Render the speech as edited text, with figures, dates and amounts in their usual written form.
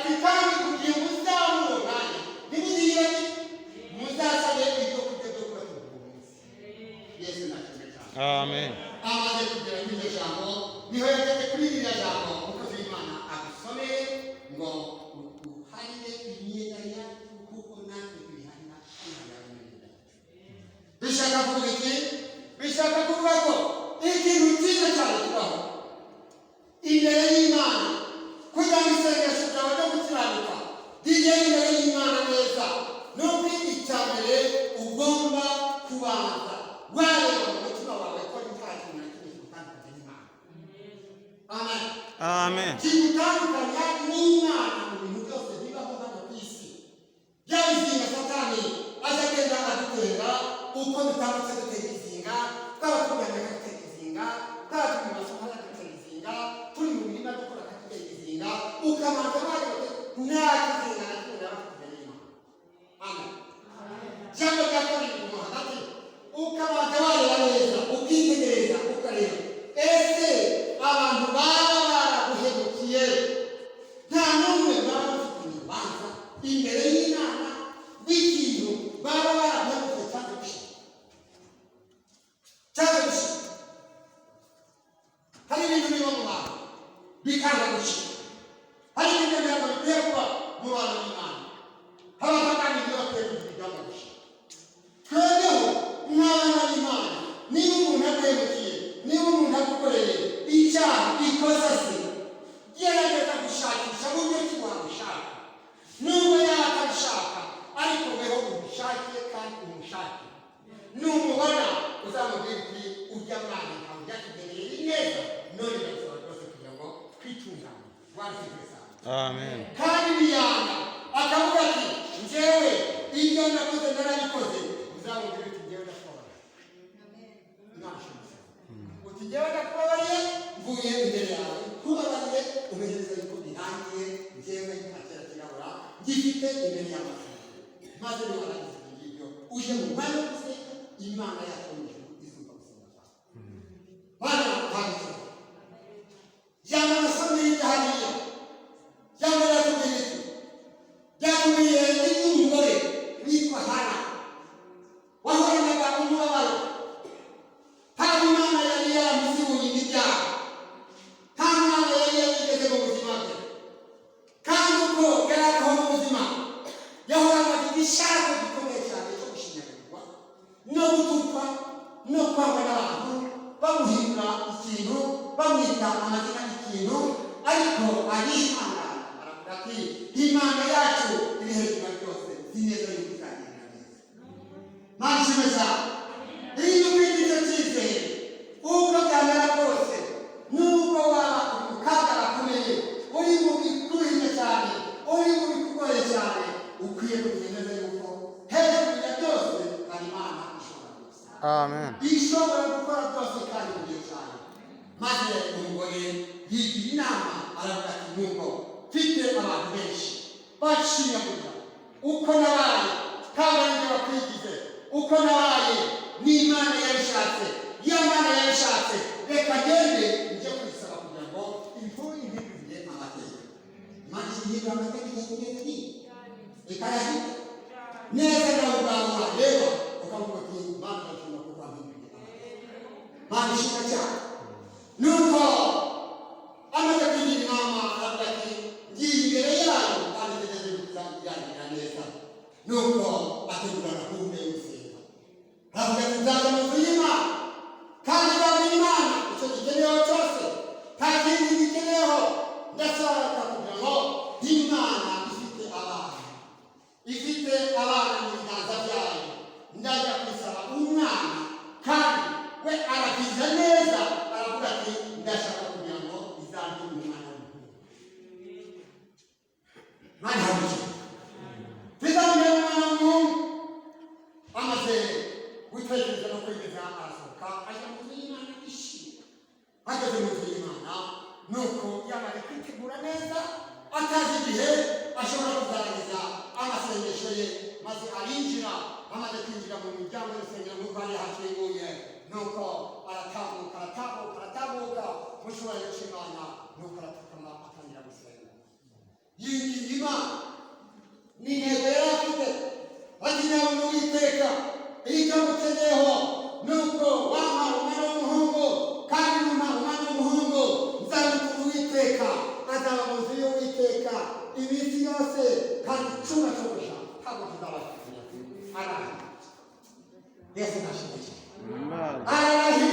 ati kandi kugiye muzamuro nanjye nimuziyibane muzasabe ibyo kurya byo kubatunga umunsi. Yesu nashimwe cyane. Amen. Amaze kugera kuri iryo jambo niho yageze kuri iriya jambo umukozi w'Imana abisomeye ngo uharire imyenda yacu kuko natwe tuyiharira imyenda yacu. Bishaka kuvuga iki? Bishaka kuvuga ko ikintu cyiza cyane kibaho imbere y'Imana kugira ngo isengesho ryawe ryo gukiranuka rigere imbere y'Imana neza, nuko icya mbere ugomba kubanza wareba mu mutima wawe ko nta kintu na kimwe kigutandukanya n'Imana. Amen. Amen. Kigutandukanya n'Imana mu bintu byose bibaho hano ku isi. Byaba izinga Satani aza agenda adutera uko dutambutse dutera izinga, twaba tujyanye akadutera izinga, twaba turi mu masomo akadutera izinga, turi mu mirima dukora akadutera izinga, ukabanza wareba nta kizinga na kimwe yaba afite n'Imana. Amen. Jambo rya kabiri mu hagati ukabanza wareba neza ukitegereza ukareba ese abantu baba baraguhemukiye nta n'umwe baba bafite urubanza imbere y'Imana n'ikintu baba baraguhemukiye cyangwa gushira. Hari ibintu biba mu bantu bikanga gushira, hari ibintu biba bikwiye kuba mu bantu b'Imana, habaho kandi ibyo bakwiye kugira ibyanga gushira. Twebweho nk'abana b'Imana niba umuntu aguhemukiye, niba umuntu agukoreye icyaha ikosa se, gerageza gushakisha uburyo ki wamushaka, nubwo yaba atabishaka ariko weho umushake kandi umushake. Numubona uzamubwira uti urya mwana ntawe byatugeneye neza, none ndasaba rwose kugira ngo twitunganye. Wabifite. Amen. Kandi biyanga akavuga ati njyewe ibyo nakoze narabikoze, uzamubwira uti njyewe ndakubabariye. Nashimuse uti njyewe ndakubabariye, mvuye imbere yawe kubabariye, umenyereza yuko birangiye, njyewe ntakera kirabura ngifite imbere y'amaso, maze niwarangiza ibyo uje mu mwanya wo gusenga Imana yacu mu ijuru izumva gusenga kwawe. Bana banditse jambo nasomye hirya hariya, jambo yatubwiye iki? Yatubwiye iby'umugore witwa Hana wahoranaga umubabaro, ntabwo Imana yari yaramuzibuye ibyaha, nta mwana yari yarigeze mu buzima bwe, kandi uko yari ariho mu buzima yahoranaga igishako gikomeye cyane cyo gushinyagurirwa no gutukwa no kwangwa n'abantu bamuhindura ikintu, bamwita amazina y'ikintu, ariko arihangana aravuga ati Imana yacu iri hejuru byose, si neza yuko izagenda neza. Mana ishimwe cyane. Iyo ufite icyo cyizere uko byamera kose, nubwo waba mu kaga gakomeye, uri mu bikuruhije cyane, uri mu bikugoye cyane, ukwiye kugendera yuko hejuru ya byose hari Imana ishobora byose. Amen. Ishobora gukora byose kandi mu gihe cyane. Maze umugore yigira inama aravuga ati nubwo mfite abantu benshi banshinyagurira, uko nabaye kandi aribyo bakwigize, uko nabaye n'Imana yabishatse, iyo Imana yabishatse reka ngende njye kuyisaba kugira ngo inkuru ihindurire amategeko. Imana ihindura amategeko kugeza ni reka yahindure neza, nawe ubwawe wareba ukavuga ati Imana irashobora kuba ihindurire amategeko. Imana ishimwe cyane. Nuko amaze kugira inama aravuga ati ngiye imbere yayo kandi ntegereje kuzamujyanira neza. Nuko ategura gahunda yo gusenga, aravuga ati nzaza mu nzu y'Imana kandi nzabwira Imana icyo gikeneyeho cyose, nta kindi gikeneyeho, ndashaka kugira ngo Imana ifite abana mu biganza byayo, ndajya kwisaba umwana kandi we arabiza neza, aravuga ati ndashaka kugira ngo izambe umwana w'umuhungu. Mwana w'umuhungu bizambe umwana w'umuhungu. Amaze gutekereza no kwigeza arasohoka ajya mu nzu y'Imana ishimwe. Ageze mu nzu y'Imana nuko yamaze kwitegura neza, atazi igihe ashobora kuzarangiza amasengesho ye, maze arinjira. Amaze kwinjira mu miryango y'urusengero nk'uko hari hakinguye, nuko aratambuka mu cyubahiro cy'Imana, nuko arapfukama atangira gusenga yinginga iteka iminsi yose kandi icyuma cyo gushaka ntabwo kizabasha kugera arahira yesu ntashimwe cyane arahira